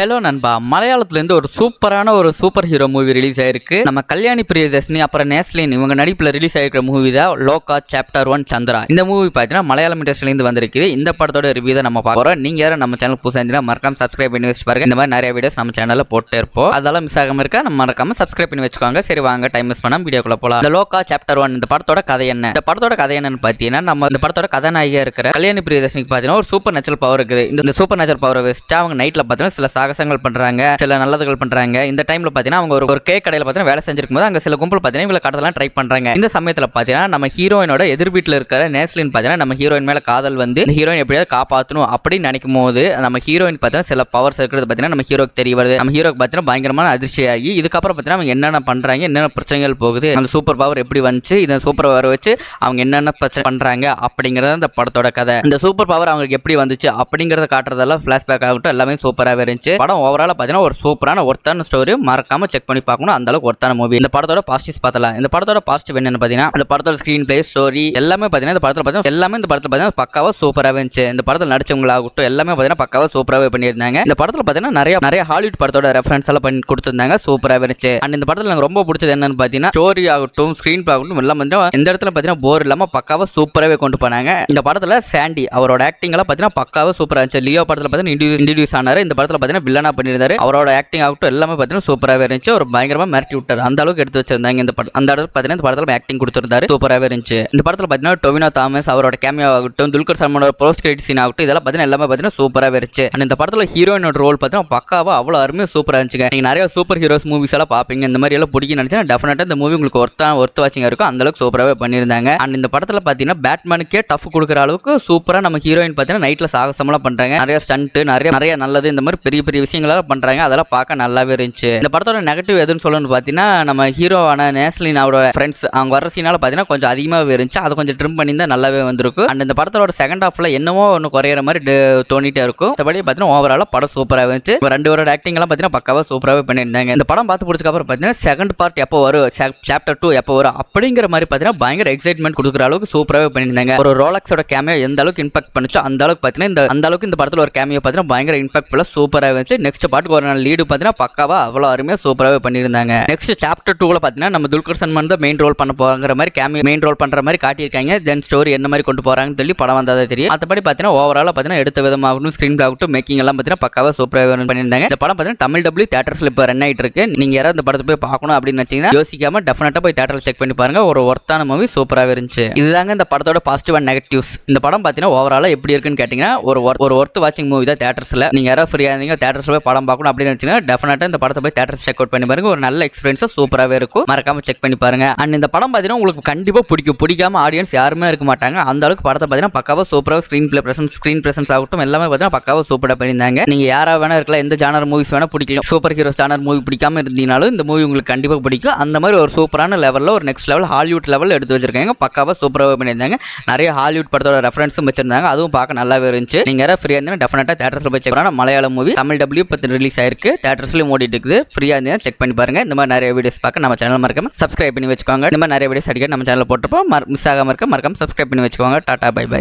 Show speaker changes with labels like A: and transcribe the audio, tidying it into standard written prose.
A: Hello நண்பா, மலையாளத்துலேருந்து ஒரு super hero movie release ஆயிருக்கு. நம்ம கல்யாணி பிரியதர்ஷினி அப்புறம் நேஸ்லின் இவங்க நடிப்பில் ரிலீஸ் ஆயிருக்கிற மூவி தான் லோகா சாப்டர் 1 சந்திரா. இந்த மூவி பார்த்தீங்கன்னா மலையாளம் இண்டஸ்ட்ரியிலேருந்து வந்திருக்குது. இந்த படத்தோட ரிவ்யூ தான் நம்ம பார்க்குறோம். நீங்கள் யாரும் நம்ம சேனல் புதுசாக இருந்தீங்கன்னா மறக்காம சப்ஸ்கிரைப் பண்ணி வச்சு பாருங்க. இந்த மாதிரி நிறைய வீடியோஸ் நம்ம சேனலில் போட்டு இருப்போம். அதெல்லாம் மிஸ் ஆகாம இருக்க நம்ம மறக்காம சப்ஸ்கிரைப் பண்ணி வச்சுக்கோங்க. சரி வாங்க டைம் மிஸ் பண்ணாம வீடியோக்குள்ள போகலாம். இந்த லோகா சாப்டர் 1 இந்த படத்தோட கதை என்ன? இந்த படத்தோட கதை என்னன்னு பார்த்தீங்கன்னா, நம்ம இந்த படத்தோட கதாநாயகியாக இருக்கிற கல்யாணி பிரியதர்ஷினிக்கு பார்த்தீங்கன்னா ஒரு சூப்பர் நேச்சுரல் பவர் இருக்குது. இந்த சூப்பர் நேச்சுரல் பவரை வச்சுட்டு அவங்க நைட்டில் பார்த்தீங்கன்னா சில சாகசங்கள் பண்ணுறாங்க, சில நல்லதுகள் பண்றாங்க. இந்த டைம்ல பாத்தீங்கன்னா அவங்க ஒரு கேக் கடையில பாத்தீங்கன்னா வேலை செஞ்சிருக்கும் போது அங்க சில கும்பல் பாத்தீங்கன்னா இவங்களை கடத்தலாம் ட்ரை பண்றாங்க. இந்த சமயத்துல பாத்தீங்கன்னா நம்ம ஹீரோயினோட எதிர் வீட்டுல இருக்கிற நேஸ்லின் பாத்தீங்கன்னா நம்ம ஹீரோயின் மேல காதல் வந்து இந்த ஹீரோயின் எப்படியாவது காப்பாற்றணும் அப்படின்னு நினைக்கும் போது நம்ம ஹீரோயின் பாத்தீங்கன்னா சில பவர்ஸ் இருக்கிறது பாத்தீங்கன்னா நம்ம ஹீரோக்கு தெரிய வருது. நம்ம ஹீரோக்கு பாத்தீங்கன்னா பயங்கரமான அதிர்ச்சியாகி இதுக்கப்புறம் பாத்தீங்கன்னா அவங்க என்னென்ன பண்றாங்க, என்னென்ன பிரச்சனைகள் போகுது, அந்த சூப்பர் பவர் எப்படி வந்துச்சு, இந்த சூப்பர் பவர் வச்சு அவங்க என்னென்ன பிரச்சனை பண்றாங்க அப்படிங்கறது இந்த படத்தோட கதை. இந்த சூப்பர் பவர் அவங்களுக்கு எப்படி வந்துச்சு அப்படிங்கறத காட்டுறதெல்லாம் பிளாஷ்பேக் ஆகட்டும் எல்லாமே சூப்பராகவே இருந்துச்சு. படம் ஓவரால் பாத்தீங்கன்னா ஒரு சூப்பரான ஒர்த்தான ஸ்டோரி, மறக்காம செக் பண்ணி பார்க்கணும். அந்த அளவுக்கு ஒர்த்தான மூவி. இந்த படத்தோட பாசிட்டிவ்ஸ் பார்த்தலாம். இந்த படத்தோட பாசிட்டிவ் என்னன்னு பார்த்தீங்கன்னா அந்த படத்தோட ஸ்கிரீன் பிளே, ஸ்டோரி எல்லாமே பார்த்தீங்கன்னா இந்த படத்தில் பார்த்தீங்கன்னா பக்காவா சூப்பராக இருந்துச்சு. இந்த படத்தில் நடிச்சவங்களாகட்டும் எல்லாமே பார்த்தீங்கன்னா பக்காவா சூப்பராகவே பண்ணியிருந்தாங்க. இந்த படத்தில் பார்த்தீங்கன்னா நிறைய ஹாலிவுட் படத்தோட ரெஃபரன்ஸ் எல்லாம் பண்ணி கொடுத்துருந்தாங்க. சூப்பராக இருந்துச்சு. அண்ட் இந்த படத்தில் எனக்கு ரொம்ப பிடிச்சது என்னன்னு பார்த்தீங்கன்னா ஸ்டோரி ஆகட்டும் ஸ்கிரீன் பிளே ஆகட்டும் எல்லாம் வந்து இந்த இடத்துல பார்த்தீங்கன்னா போர் இல்லாமல் பக்காவா சூப்பராகவே கொண்டு போனாங்க. இந்த படத்தில் சாண்டி அவரோட ஆக்டிங் எல்லாம் பார்த்தீங்கன்னா பக்காவா சூப்பராக இருந்துச்சு. லியோ படத்தில் பார்த்தீங்கன்னா இன்ட்ரடியூஸ் ஆனாரு. இந்த படத்தில் பார்த்தீங்கன்னா வில்லனா பண்ணியிருந்தாரு. அவரோட ஆக்டிங் ஆகட்டும் எல்லாமே பார்த்தீங்கன்னா சூப்பராகவே இருந்துச்சு. ஒரு பயங்கரமா மிரட்டி விட்டார். அந்த அளவுக்கு எடுத்து வச்சிருந்தாங்க இந்த படம். அந்த அளவுக்கு பார்த்தீங்கன்னா இந்த படத்தில் ஆக்டிங் கொடுத்துருந்தாரு. சூப்பராகவே இருந்துச்சு. இந்த படத்தில் பார்த்தீங்கன்னா டொவினோ தாமஸ் அவரோட கேமியோ ஆகட்டும், துல்கர் சல்மானோட போஸ்ட் கிரெடிட் சீன் ஆகட்டும் இதெல்லாம் பார்த்தீங்கன்னா எல்லாமே பார்த்தீங்கன்னா சூப்பராகவே இருந்துச்சு. அண்ட் இந்த படத்தில் ஹீரோயினோட ரோல் பார்த்தீங்கன்னா பக்காவா அவ்வளோ அருமையாக சூப்பராக இருந்துச்சுங்க. நீங்கள் நிறைய சூப்பர் ஹீரோஸ் மூவிஸ் எல்லாம் பார்ப்பீங்க. இந்த மாதிரி எல்லாம் பிடிக்கும் நினைச்சா டெஃபினட்டாக இந்த மூவி உங்களுக்கு ஒர்த் வாட்சிங் இருக்கும். அந்த அளவுக்கு சூப்பராகவே பண்ணியிருந்தாங்க. அண்ட் இந்த படத்தில் பார்த்தீங்கன்னா பேட்மேனுக்கே டஃப் கொடுக்குற அளவுக்கு சூப்பராக நம்ம ஹீரோயின் பார்த்தீங்கன்னா நைட்டில் சாகசமெல்லாம் பண்ணுறாங்க. நிறைய ஸ்டண்ட், நிறைய நல்லது, இந்த மாதிரி பெரிய விஷயங்களாக பண்ணுறாங்க. அதெல்லாம் பார்க்க நல்லாவே இருந்துச்சு. இந்த படத்தோட நெகட்டிவ் எதுன்னு சொல்லணும்னு பார்த்தீங்கன்னா நம்ம ஹீரோவான நேஸ்லின் அவரோட ஃப்ரெண்ட்ஸ் அவங்க வர சீனால பார்த்தீங்கன்னா கொஞ்சம் அதிகமாகவே இருந்துச்சு. அதை கொஞ்சம் ட்ரிம் பண்ணி தான் நல்லாவே வந்திருக்கும். அண்ட் இந்த படத்தோட செகண்ட் ஹாஃப்ல என்னமோ ஒன்று குறையிற மாதிரி தோணிட்டே இருக்கும். மற்றபடி பார்த்தீங்கன்னா ஓவராலாக படம் சூப்பராக இருந்துச்சு. ரெண்டு பேரோட ஆக்டிங் எல்லாம் பார்த்தீங்கன்னா பக்காவாக சூப்பராகவே பண்ணியிருந்தாங்க. இந்த படம் பார்த்து பிடிச்சக்கப்புறம் பார்த்தீங்கன்னா செகண்ட் பார்ட் எப்போ வரும், சாப்டர் 2 எப்போ வரும் அப்படிங்கிற மாதிரி பார்த்தீங்கன்னா பயங்கர எக்ஸைட்மெண்ட் கொடுக்குற அளவுக்கு சூப்பராகவே பண்ணியிருந்தாங்க. ஒரு ரோலக்ஸோட கேமியோ எந்த அளவுக்கு இம்பாக்ட் பண்ணுச்சோ அந்த அளவுக்கு பார்த்தீங்கன்னா அந்த அளவுக்கு இந்த படத்தில் ஒரு கேமியோ பார்த்தீங்கன்னா பயங்கர இம்பாக்ட்ஃபுல்லாக சூப்பராக இருந்துச்சு. நெக்ஸ்ட் பார்ட்டுக்கு ஒரு நாள் லீடு பார்த்தீங்கன்னா பக்காவா அவ்வளோ அருமையாக சூப்பராகவே பண்ணியிருந்தாங்க. நெக்ஸ்ட் சாப்டர் 2ல பார்த்தீங்கன்னா நம்ம துல்கர் சல்மான் தான் மெயின் ரோல் பண்ண போகிற மாதிரி கேமியோ மெயின் ரோல் பண்ணுற மாதிரி காட்டியிருக்காங்க. தென் ஸ்டோரி என்ன மாதிரி கொண்டு போகிறாங்கன்னு சொல்லி படம் வந்தால் தெரியும். மற்றபடி பார்த்தீங்கன்னா ஓவராலாக பார்த்தீங்கன்னா எடுத்த விதமாகட்டும் ஸ்க்ரீன் பிளே ஆகட்டும் மேக்கிங் எல்லாம் பார்த்தீங்கன்னா பக்காவாக சூப்பராக பண்ணியிருந்தாங்க. இந்த படம் பார்த்தீங்கன்னா தமிழ் டபுள்யூ தேட்டர்ஸில் இப்போ ரன் ஆகிட்டு இருக்கு. நீங்கள் யாராவது இந்த படத்தை போய் பார்க்கணும் அப்படின்னு நினச்சிங்கன்னா யோசிக்காம டெஃபினட்டாக போய் தேட்டரில் செக் பண்ணி பாருங்க. ஒரு ஒர்த்தான மூவி சூப்பராக இருந்துச்சு. இதுதாங்க இந்த படத்தோட பாசிட்டிவ் அண்ட் நெகட்டிவ்ஸ். இந்த படம் பார்த்தீங்கன்னா ஓவராலாக எப்படி இருக்குன்னு கேட்டிங்கன்னா ஒரு ஒர்த் வாட்சிங் மூவி தான் தேட்டர்ஸில். நீங்கள் யாராவது ஃப்ரீயாக இருந்தீங்க தேட்டர்ஸில் போய் படம் பார்க்கணும் அப்படின்னு நினச்சிங்கன்னா டெஃபினட்டாக இந்த படத்தை போய் தேட்டர்ஸ் செக் அவுட் பண்ணி பாருங்க. ஒரு நல்ல எக்ஸ்பீரியன்ஸாக சூப்பராகவே இருக்கும். மறக்காம செக் பண்ணி பாருங்க. அண்ட் இந்த படம் பார்த்தீங்கன்னா உங்களுக்கு கண்டிப்பாக பிடிக்காம ஆடியன்ஸ் யாருமே இருக்க மாட்டாங்க. அந்த அளவுக்கு படத்தை பார்த்தீங்கன்னா பக்காவாக சூப்பராக ஸ்க்ரீன் பிரசன்ஸ் ஆகட்டும் எல்லாமே பார்த்தீங்கன்னா பக்காவாக சூப்பராக பண்ணியிருந்தாங்க. நீங்கள் யாராக வேணா இருக்கலாம், எந்த ஜானர் மூவிஸ் வேணா பிடிக்கும், சூப்பர் ஹீரோ ஜானர் மூவி பிடிக்காம இருந்தீங்கனாலும் இந்த மூவி உங்களுக்கு கண்டிப்பாக பிடிக்கும். அந்த மாதிரி ஒரு சூப்பரான லெவலில் ஒரு நெக்ஸ்ட் லெவல் ஹாலிவுட் லெவலில் எடுத்து வச்சிருக்காங்க. பக்காவாக சூப்பராக பண்ணியிருந்தாங்க. நிறைய ஹாலிவுட் படத்தோட ரெஃபரன்ஸும் வச்சிருந்தாங்க. அதுவும் பார்க்க நல்லாவே இருந்துச்சு. நீங்கள் யாராவது ஃப்ரீயாக இருந்தீங்கன்னா டெஃபினட்டாக தேட்டர்ஸில் போய் செக் பண்ணலாம். மலையாளம் மூவி தமிழ் டபுள்யூ பற்றி ரிலீஸ் ஆயிருக்கு. தேட்டர்ஸ்லையும் ஓடிட்டு இருக்குது. ஃப்ரீயாக இருந்தீங்கன்னா செக் பண்ணி பாருங்க. இந்த மாதிரி நிறைய வீடியோஸ் பார்க்க நம்ம சேனல் மறக்காம சப்ஸ்கிரைப் பண்ணி வச்சுக்கோங்க. இந்த மாதிரி நிறைய வீடியோஸ் அடிக்கடி நம்ம சேனலில் போட்டுப்போம். மிஸ் ஆகாம மறக்காம சப்ஸ்கிரைப் பண்ணி வச்சுக்கோங்க. Tata bye by.